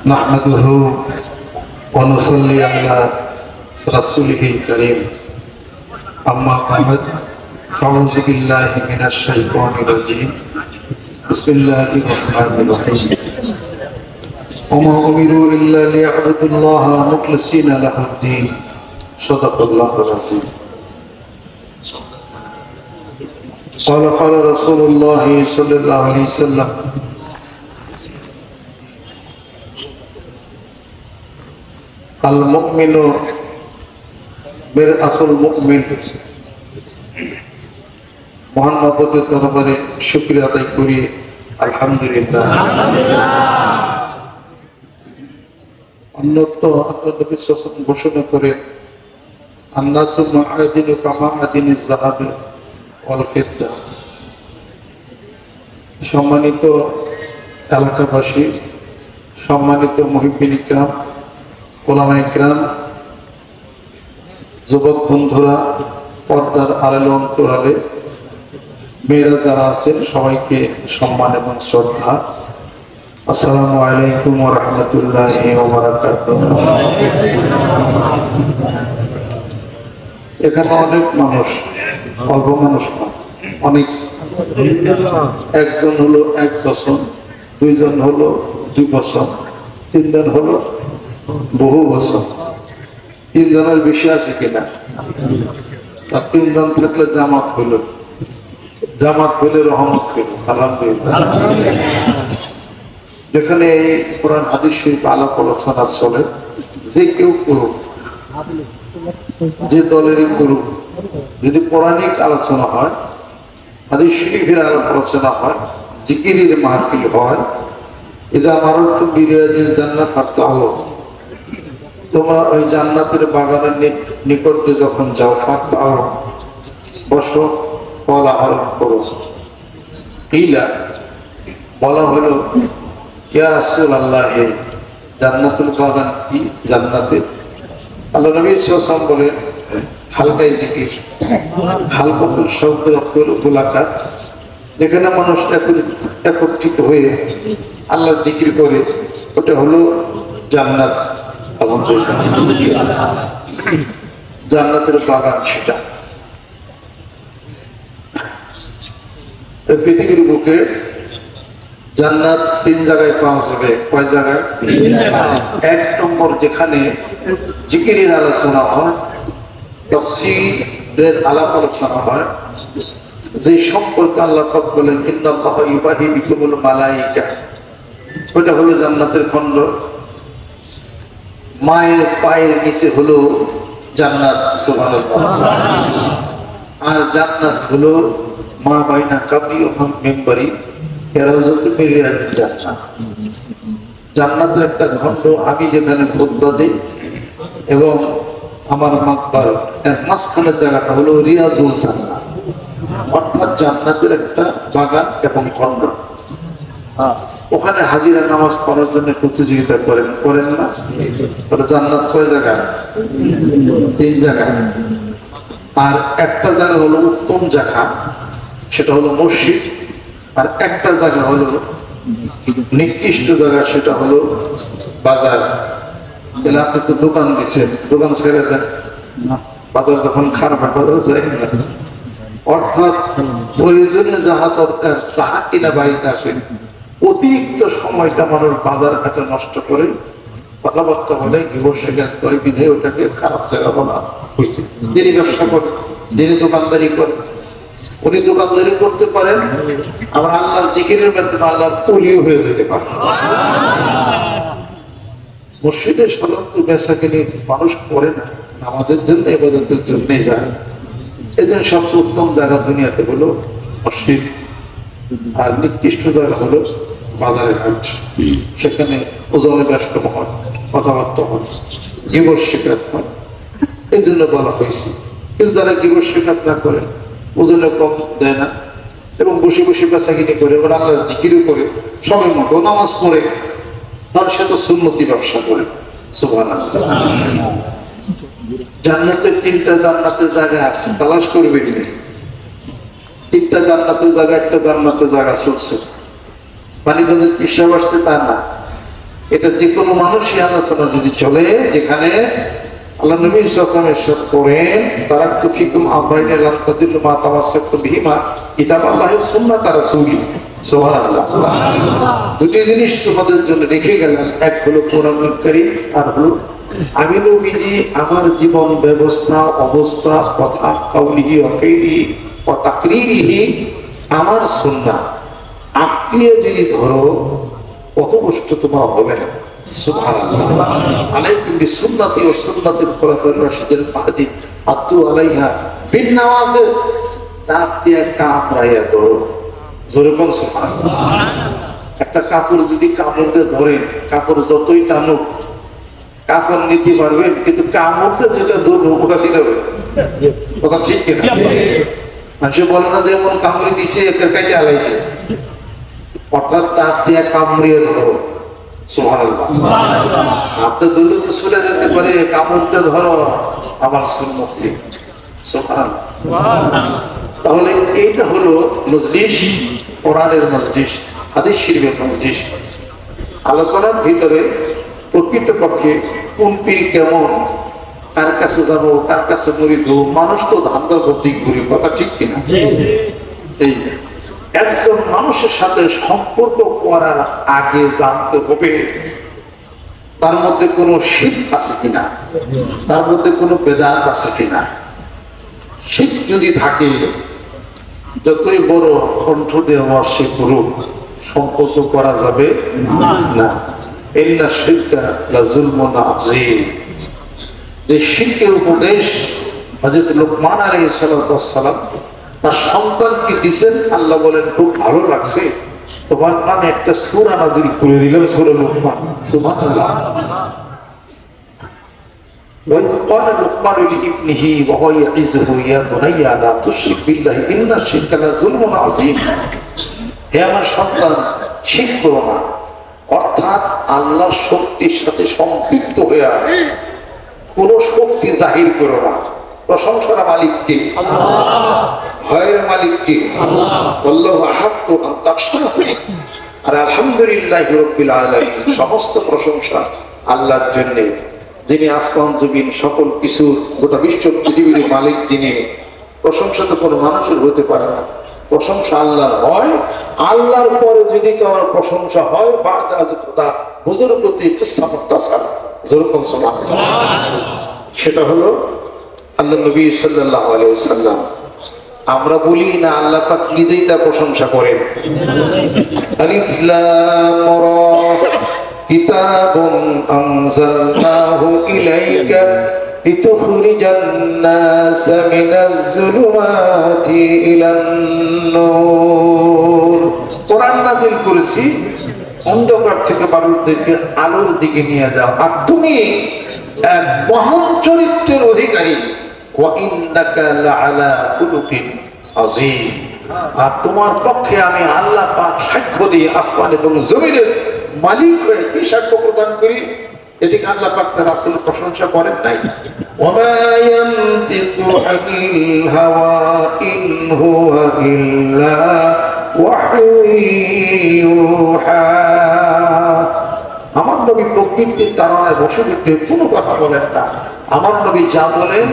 نحمده ونصلي على رسوله الكريم أما بعد فأعوذ بالله من الشيطان الرجيم بسم الله الرحمن الرحيم وما أمروا إلا ليعبدوا الله مخلصين له الدين صدق الله العظيم قال رسول الله صلى الله عليه وسلم المؤمن مرآة المؤمن মহান মাবুদের দরবারে শুকরিয়া আদায় করি আলহামদুলিল্লাহ। অন্যত্র আপনার নবী সাল্লাল্লাহু আলাইহি ওয়াসাল্লাম ঘোষণা করে আন্নাসু মাআদিনু কামা আদিনিজ যাহাব ওয়াল ফিদ্দা। সম্মানিত এলাকাবাসী, সম্মানিত মুহিব্বিন ইকরাম, ওলামা ইকরাম, যুবক বন্ধুরা, পর্দার আড়ালে অন্তরালে মেয়েরা যারা আছেন সবাইকে সম্মান এবং শ্রদ্ধা। আসসালামু আলাইকুম ওয়া রাহমাতুল্লাহি ওয়া বারাকাতুহু। এখানে অনেক মানুষ, অল্প মানুষ না, অনেক। একজন হলো 1 বছর, দুইজন হলো 2 বছর, তিনজন হলো বহু বছর। 3 জনের বেশি আছে কিনা? আর 3 জন থাকলে জামাত হলো, জামাত হলে রহমত হলো। আলহামদুলিল্লাহ। যেখানে এই কোরআন হাদিস শরীফ আলাপ আলোচনা চলে, যে কেউ করুক, যে দলেরই করুক, যদি পৌরাণিক আলোচনা হয়, হাদিস শরীফের আলাপ আলোচনা হয়, জিকিরের মাহফিল হয়, এই যে আমার তো বিরিয়াজের জান্নাত ফারতো আলো, তোমরা ওই জান্নাতের বাগানের নিকটে যখন যাও, ফারতো আলো, বসো, ফল আহরণ করো। কিলা বলা হলো, ইয়া রাসূলুল্লাহ, জান্নাতুল বাগান কি? জান্নাতে আল্লাহ নবী সাল্লাল্লাহু আলাইহি ওয়াসাল্লাম বলেন, হালকাই জিকির, হালকা শব্দের গোলাকার, যেখানে মানুষ একত্রিত হয়ে আল্লাহ জিকির করে, ওটা হলো জান্নাত। জান্নাতের বাগান সেটা। পৃথিবীর বুকে জান্নাত 3 জায়গায় পাওয়া যাবে। কয় জায়গায়? 1 নম্বর যেখানে জিকিরের আলোচনা হয়, তাফসীরের আলাপ আলোচনা হয়, যে সম্পর্কে আল্লাহ পাক বলেন ইন্নাল্লাহা ইউবাহি বিকুমুল মালায়েকা, ওটা হলো জান্নাতের খণ্ড। মায়ের পায়ের নিচে হলো জান্নাত, সুবহানাল্লাহ। আর জান্নাত হলো মা বাইনা কাবরি ওয়া মিম্বারি এরাজতু মিরিয়াতুল জান্নাত। জান্নাতের একটা খণ্ড, আমি যেখানে খুতবা দিই এবং আমার মাকবার এর মাঝখানের জায়গাটা হলো রিয়াজুল জান্নাত, অর্থাৎ জান্নাতের একটা বাগান এবং খণ্ড। ওখানে হাজিরা নামাজ পড়ার জন্য প্রতিযোগিতা করেন না? জান্নাত কয় জায়গায়? 3 জায়গায়। আর একটা জায়গা হলো উত্তম জায়গা, সেটা হলো মসজিদ। আর একটা জায়গা হলো নিকৃষ্ট জায়গা, সেটা হলো বাজার। তাহলে আপনি তো দোকান দিচ্ছেন, দোকান ছেড়ে দেন, বাজার যখন খারাপ বাজার যায় না। অর্থাৎ প্রয়োজনে যাহা দরকার তাহা কিনা বাড়িতে আসেন, অতিরিক্ত সময়টা মানুষ বাজার ঘাটে নষ্ট করে কথাবার্তা বলে, গিবৎ করে, বিধে ওটাকে খারাপ জায়গা বলা হয়েছে। যিনি ব্যবসা করে, যিনি দোকানদারি করে, উনি দোকানদারি করতে পারেন, আবার আল্লাহর জিকিরের মাধ্যমে আল্লাহর ওলিও হয়ে যেতে পারে। মসজিদে সাধারণত বেচাকেনি মানুষ করে না, নামাজের জন্য, ইবাদতের জন্য যায়। এই জন্য সবচেয়ে উত্তম জায়গা দুনিয়াতে হলো মসজিদ। আর নিকৃষ্ট জায়গা হলো বাজারের হাট। সেখানে ওজনে ব্যস্ত হয়, কথাবার্তা হয়, গিবৎ শিকার হয়। এই জন্য বলা হয়েছে। কিন্তু যারা গিবৎ শিকার না করে, ওজনে কম দেয় না এবং বসে বসে বেচাকিনি করে, এবার আল্লাহর জিকিরও করে, সময় মতো নামাজ পড়ে, তাহলে সে তো সুন্নতি ব্যবসা করে। সুবহানাল্লাহ। জান্নাতের 3টা জান্নাতের জায়গা আছে, তালাশ করবে কিনা? 3টা জান্নাতের জায়গা, একটা জান্নাতের জায়গা চলছে। পানিগঞ্জের পিসাব আসছে তা না, এটা যে কোনো মানুষই আলোচনা যদি চলে, যেখানে আল্লাহ নবী সাল্লাল্লাহু আলাইহি ওয়াসাল্লাম ইরশাদ করেন, তারাকতু ফিকুম আমরাইন লা তাদিল্লু মা তামাসসাকতু বিহিমা কিতাবাল্লাহি ওয়া সুন্নাত রাসূলিহি। সুবহানাল্লাহ। দুটি জিনিস তোমাদের জন্য রেখে গেলাম, এক হলো কোরআনুল কারীম, আর হলো আমি নবীজি আমার জীবন ব্যবস্থা, অবস্থা, কথা, কাউলিহি ওয়া ফিলিহি ওয়া তাকরীরিহি, আমার সুন্নাহ আঁকড়িয়ে যদি ধরো কত কষ্ট তোমার হবে না। সুবহানাল্লাহ। আলাইকুম বিসুন্নতি ওয়া সুন্নাতিল খুলাফায়ে রাশিদিন বাদি আতু আলাইহা বিন নওয়াজিজ, দাঁত দিয়ে কামড়াইয়া ধরো। জোরে বল সুবহানাল্লাহ। একটা কাপড় যদি কাপড় দিয়ে ধরে, কাপড় যতই টানুক কাপড় নিতে পারবেন, কিন্তু কামড়টা যেটা ধরবো ওটা ছিলাবে। কথা ঠিক কিনা? মানুষে বলে না যে এমন কামড়ে দিছে একের কাইটে হালাইছে, অর্থাৎ দাঁত দিয়ে কামড়িয়ে ধরো। সুবহানাল্লাহ। হাতে ধরলে তো চলে যেতে পারে, কামড়টা ধরো আমার সুন্নতি। সুবহানাল্লাহ। তাহলে এইটা হলো মজলিস, কোরআনের মজলিস, হাদিস শরীফের মজলিস। আলোচনার ভিতরে প্রকৃতপক্ষে কোন পীর কেমন, কার কাছে যাব, কার কাছে মরিদ, মানুষ তো ধান্দার গতি ঘুরে। কথা ঠিক কিনা? এই একজন মানুষের সাথে সম্পর্ক করার আগে জানতে হবে তার মধ্যে কোনো শিরক আছে কিনা, তার মধ্যে কোনো বেদাত আছে কিনা। শিরক যদি থাকে, যতই বড় কণ্ঠ দেওয়া সে করুক, সম্পর্ক করা যাবে না। ইন্না শিরকা লাযুলমুন আযীম। যে শিরকের উপদেশ হযরত লোকমান আলাইহিস সালাম তার সন্তানকে দিয়েছেন, আল্লাহ বলেন খুব ভালো লাগছে, তোমার নামে একটা সূরা নাযিল করে দিলাম, সূরা লোকমান। সুবহানাল্লাহ। وإذ قال لقمان لابنه وهو يعظه يا بني لا تشرك بالله إن الشرك لظلم عظيم। হে আমার সন্তান, শিরক করো না, অর্থাৎ আল্লাহর শক্তির সাথে সম্পৃক্ত হয়ে কোন শক্তি জাহির করো না। প্রশংসার মালিক কে? আল্লাহ। ভয়ের মালিক কে? আল্লাহ। আল্লাহু আহাক্কু আন তাখশাহু। আর আলহামদুলিল্লাহি রাব্বিল আলামিন, সমস্ত প্রশংসা আল্লাহর জন্য, যিনি আসমান জমিন সকল কিছু গোটা বিশ্ব পৃথিবীর মালিক। যিনি, প্রশংসা তো কোনো মানুষের হতে পারে না, প্রশংসা আল্লাহর হয়। আল্লাহর পরে যদি কারোর প্রশংসা হয়, বাদ আজ খোদা বুজুর্গতি কিসামতাসার যেরকম সুবহানাল্লাহ, সেটা হলো আল্লাহ নবী সাল্লাল্লাহু আলাইহি ওয়াসাল্লাম। আমরা বলি না, আল্লাহ পাক নিজেই তার প্রশংসা করেন। আলিফ লাম রা কিতাবুন আনজালনাহু ইলাইকা লিতুখরিজান নাস মিনাজ যুলুমাতি ইলান নূর। কোরআন নাযিল করেছি অন্ধকার থেকে মানুষদেরকে আলোর দিকে নিয়ে যাও। আর তুমি এক মহান চরিত্রের অধিকারী। ওয়া ইন্নাকা লাআলা খুলুকিন আযীম। আর তোমার পক্ষে আমি আল্লাহ পাক সাক্ষ্য দিয়ে আসমান এবং জমিনের মালিক হয়ে কি সাক্ষ্য প্রদান করি? এটিকে আল্লাহ পাক তার রাসূলের প্রশংসা করেন নাই। ওয়া মা ইয়ানতিকু আনিল হাওয়া ইন হুয়া ইল্লা ওয়াহয়ুহা। আমার নবী প্রকৃতির তাড়নায় বসে বসে কোনো কথা বলেন না। আমার নবী যা বলেন,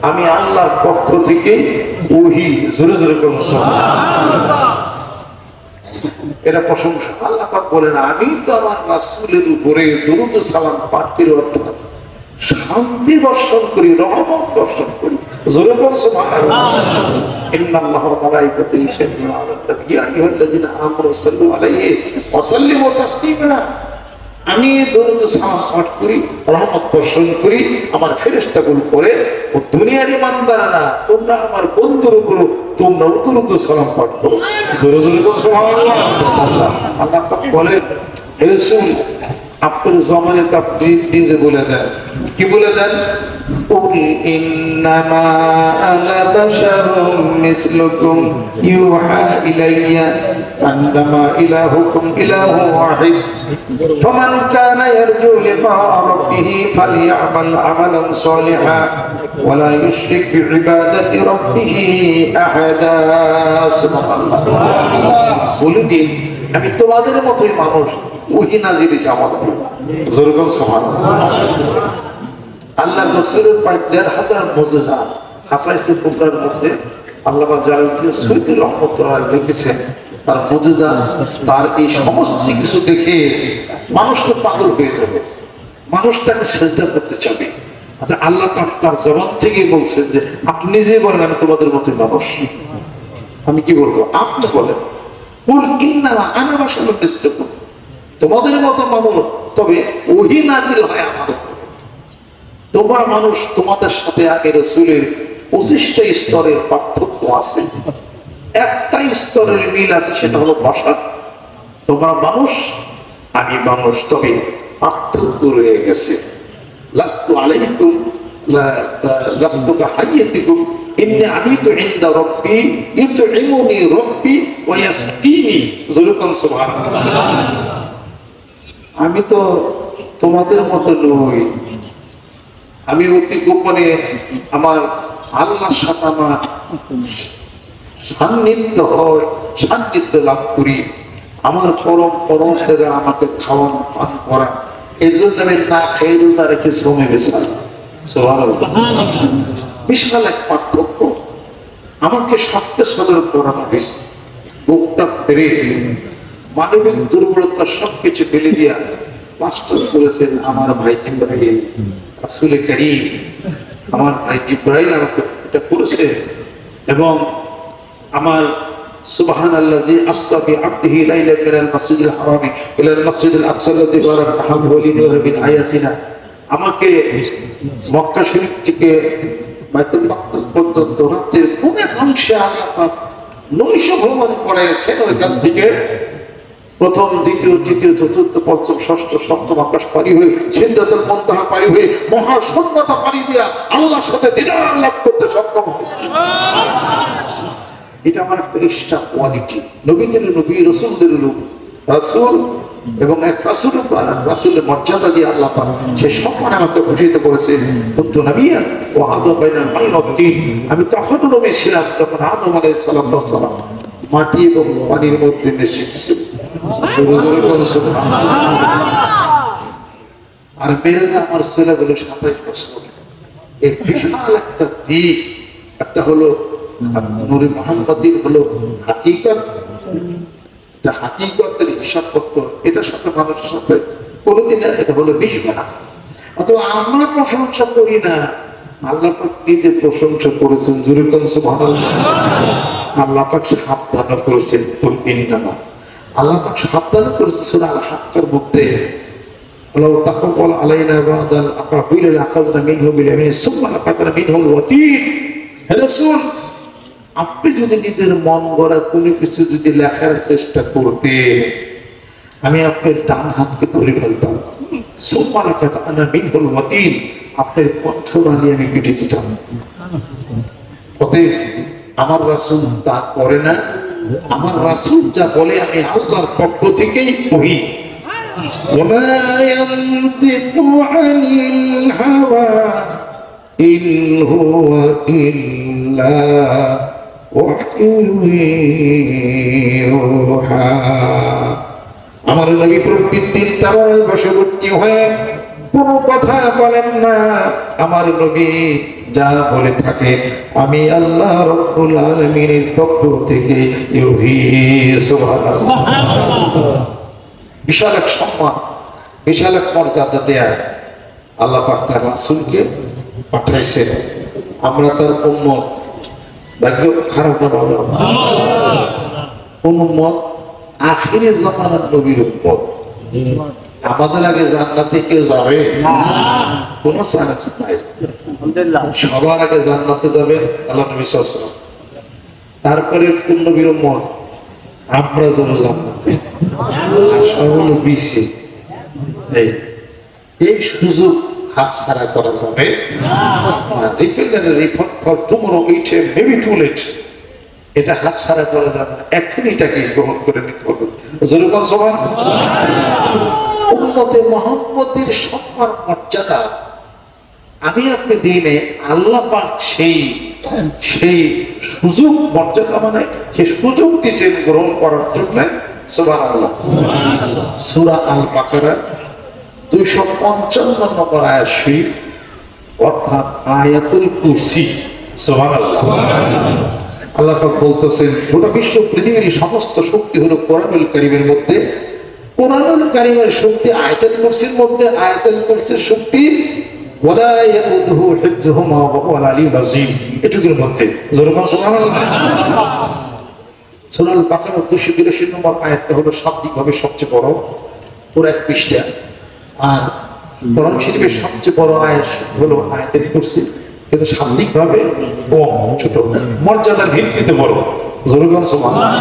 আমি আল্লাহর পক্ষ থেকে ওহী। জোরে জোরে করুন সুবহানাল্লাহ। এটা প্রশংসা। আল্লাহ পাক বলেন, আমি তো আমার রাসূলের উপরে দরুদ ও সালাম পাঠ করি, অর্থাৎ শান্তি বর্ষণ করি, রহমত বর্ষণ করি। জোরে বলুন সুবহানাল্লাহ। ইন্নাল্লাহা ওয়া মালাইকাতাহু ইউসাল্লুনা আলান নবী ইয়া আইয়ুহাল্লাযীনা আমানু সাল্লু আলাইহি ওয়া সাল্লিমু তাসলিমা। আমি দরুদ ও সালাম পাঠ করি, রহমত বর্ষণ করি, আমার ফেরেশতাগুলো করে। ও দুনিয়ার ইমানদাররা, তোমরা আমার বন্ধুর উপর তোমরা দরুদ ও সালাম পাঠ করো। জোরে জোরে বলুন সুবহানাল্লাহ। আল্লাহ পাক বলেন, হে রাসূল, আপনার জমানে আপনি নিজে বলে দেন। কি বলে দেন? কুল ইন্নামা আনা বাশারুম মিসলুকুম ইউহা ইলাইয়া আন্নামা ইলাহুকুম ইলাহু ওয়াহিদ ফামান কানা ইয়ারজু লিকা রাব্বিহি ফালইআমাল আমালান সালিহা ওয়া লা ইউশরিক বিইবাদাতি রাব্বিহি আহাদা। সুবহানাল্লাহ। বলে দিন, আমি তোমাদের মতোই মানুষ, ওহী নাযিল হইছে আমার উপর। জোরে বল সুবহানাল্লাহ। আল্লাহ রাসূলের প্রায় ১৫০০ মুজিজা হাসাইছে বুখারীর মধ্যে। আল্লামা জালালউদ্দিন সুয়ুতী রাহমাতুল্লাহ লিখেছেন তার মুজিজা, তার এই সমস্ত কিছু দেখে মানুষ তো পাগল হয়ে যাবে, মানুষ তাকে সিজদা করতে চাবে। আল্লাহ তার জবান থেকে বলছেন যে আপনি নিজে বলেন আমি তোমাদের মতো মানুষ। আমি কি বলবো? আপনি বলেন কুল ইন্নামা আনা বাশারুন মিসলুকুম, তোমাদের মতো মানুষ, তবে ওহী নাযিল হয় আমার উপর। তোমরা মানুষ, তোমাদের সাথে আগে রাসূলের 25টা স্তরের পার্থক্য আছে, একটা স্তরের মিল আছে, সেটা হলো ভাষা। তোমরা মানুষ, আমি মানুষ, তবে পার্থক্য রয়ে গেছে। লাস্তু আলাইকুম লাস্তু কাহাইয়াতিকুম ইন্নী আমিতু ইনদা রাব্বি ইউতঈমুনি রাব্বি ওয়া ইয়াসকিনি। যুরুকান সুবহানাল্লাহ। আমি তো তোমাদের মতো নই, আমি অতি গোপনে আমার আল্লাহর সাথে আমার সান্নিধ্য হয়, সান্নিধ্য লাভ করি। আমার পরম থেকে আমাকে খাওয়ান পান করা, এই জন্য আমি না খেয়ে রোজা রেখে শ্রমে বেচাই। সুবহানাল্লাহ। বিশাল এক পার্থক্য। আমাকে সবকে সদর করানো হয়েছে, বুকটা ফেরে মানবিক দুর্বলতা সবকিছু ফেলে দিয়া মাস্টার করেছেন আমার ভাই জিব্রাইল। রাসূলে কারীম আমার ভাই জিব্রাইল আমাকে এটা করেছে। এবং আমার সুবহানাল্লাযী আসরা বিআবদিহি লাইলান মিনাল মাসজিদিল হারামি ইলাল মাসজিদিল আকসা আল্লাযী বারাকনা হাওলাহু লিনুরী মিন আয়াতিনা, আমাকে মক্কা শরীফ থেকে বাইতুল মাকদিস পর্যন্ত রাতের কোন অংশে আল্লাহ পাক নৈশ ভ্রমণ করেছেন। ওইখান থেকে প্রথম, দ্বিতীয়, তৃতীয়, চতুর্থ, পঞ্চম, ষষ্ঠ, সপ্তম আকাশ পারি হয়ে সিদরাতুল মুনতাহা পারি হয়ে মহাশূন্যতা পারি দিয়া আল্লাহর সাথে দিদার লাভ করতে সক্ষম হয়েছে। এটা আমার একটা এক্সট্রা কোয়ালিটি। নবীদের নবী, রাসূলদের রাসূল, এবং এক রাসূলের মর্যাদা দিয়ে আল্লাহ পাক সে সম্মান আমাকে ভূষিত করেছেন। কুনতু নাবিয়্যান ওয়া আদম বাইনাল মাই ওয়াত তিন। আমি তখনও নবী ছিলাম যখন আদম আলাইহিস সালাম মাটি এবং পানির মধ্যে নিশ্চিত ছিল। আর মেরাজে আমার ছেলেগুলো 27 বছর। এই বিশাল একটা দিক, একটা হলো নূরে মুহাম্মাদির হলো হাকিকত, এটা হাকিকতের হিসাব করতে, এটার সাথে মানুষের সাথে কোনোদিন এটা হলো মিশবে না। অথবা আমরা প্রশংসা করি না, আল্লাহ পাক নিজে প্রশংসা করেছেন। জোরে বলেন সুবহানাল্লাহ। আল্লাহ পাক সাবধান করেছেন কুল ইন্নামা, আল্লাহ পাক সাবধান করেছেন সূরা আল হাক্কার মধ্যে লাউ তাকাব্বাল আলাইনা বাদাল আকাবিল আখাযনা মিনহু বিল ইয়ামিন সুম্মা লাকাতনা মিনহুল ওয়াতিন। হে রাসূল, আপনি যদি নিজের মন গড়া কোনো কিছু যদি লেখার চেষ্টা করতে, আমি আপনার ডান হাতকে ধরে ফেলতাম। সুম্মা লাকাতনা মিনহুল ওয়াতিন, আপনার কণ্ঠনালী আমি কেটে দিতাম। অতএব আমার রাসূল তা করে না, আমার রাসূল যা বলে আমি আল্লাহর পক্ষ থেকেই বলি। ওয়া ইয়ানতিকু আনিল হাওয়া ইন হুয়া ইল্লা ওয়াহয়ুন ইউহা। আমার নবী প্রকৃতির তারায় বশবর্তী হয়ে কোনো কথা বলেন না। আমার নবী যা বলে থাকে আমি আল্লাহ রাব্বুল আলামিনের পক্ষ থেকে ইউহি। সুবহানাল্লাহ। বিশাল এক সম্মান, বিশাল এক মর্যাদা দেয়া আল্লাহ পাক তার রাসূলকে পাঠাইছেন। আমরা তার উম্মত, ভাগ্য খারাপ না ভালো? উম্মত আখিরে জামানার নবীর উম্মত। আমাদের আগে জান্নাতে কেউ যাবে? কোনো চান্স নাই। সবার আগে জান্নাতে যাবে আল্লাহ নবী সাল্লাল্লাহু আলাইহি ওয়াসাল্লাম, তারপরে কোন নবীর উম্মত? আমরা যাব জান্নাতে। সবল বিসি এই সুযোগ হাতছাড়া করা যাবে না। এটা হাতছাড়া করা যাবে না, এখন এটাকে গ্রহণ করে নিতে হবে। উম্মতে মুহাম্মদের সম্মান মর্যাদা আমি আপনি দিনে আল্লাহ পাক সেই সুযোগ মর্যাদা, মানে সেই সুযোগ দিয়েছেন গ্রহণ করার জন্য। সুবহানাল্লাহ। সূরা আল বাকারা 255 নম্বর আয়াত শরীফ, অর্থাৎ আয়াতুল কুরসি। সুবহানাল্লাহ। আল্লাহ পাক বলতেছেন গোটা বিশ্ব পৃথিবীর সমস্ত শক্তি হলো কোরআনুল কারীমের মধ্যে। কোরআনুল কারীমের শক্তি আয়াতুল কুরসির মধ্যে, আয়াতুল কুরসির শক্তি ওয়ালা ইয়াউদুহু হিফযুহুমা ওয়া হুয়াল আলিয়্যুল আযীম, এটুকুর মধ্যে। জোরে বলুন সুবহানাল্লাহ। সূরা আল বাকারা 282 নম্বর আয়াতটা হলো শাব্দিকভাবে সবচেয়ে বড়, পুরো এক পৃষ্ঠা। আর কোরআন শরীফের সবচেয়ে বড় আয়াত হলো আয়াতুল কুরসি, কিন্তু শাব্দিকভাবে কম, ছোট, মর্যাদার ভিত্তিতে বড়। জোরে বলুন সুবহানাল্লাহ।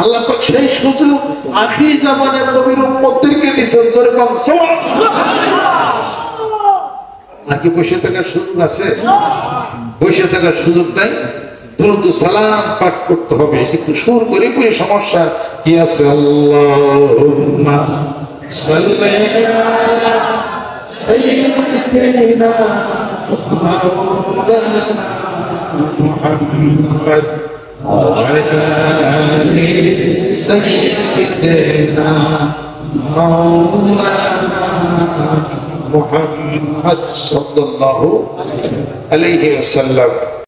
আল্লাহ পাক সেই সুযোগ আখির জামানের নবীর উম্মতদেরকে দিয়েছেন। জোরে বলুন সুবহানাল্লাহ। আর কি বসে থাকার সুযোগ আছে? বসে থাকার সুযোগ নাই। দ্রুত সালাম পাঠ করতে হবে, কিন্তু সুর করে করে সমস্যা কি আছে? আল্লাহুম্মা সাল্লি আলা সাইয়্যিদিনা মাওলানা মুহাম্মদ ওয়া আলা আলি সাইয়্যিদিনা মাওলানা মুহাম্মদ সাল্লাল্লাহু আলাইহি ওয়াসাল্লাম।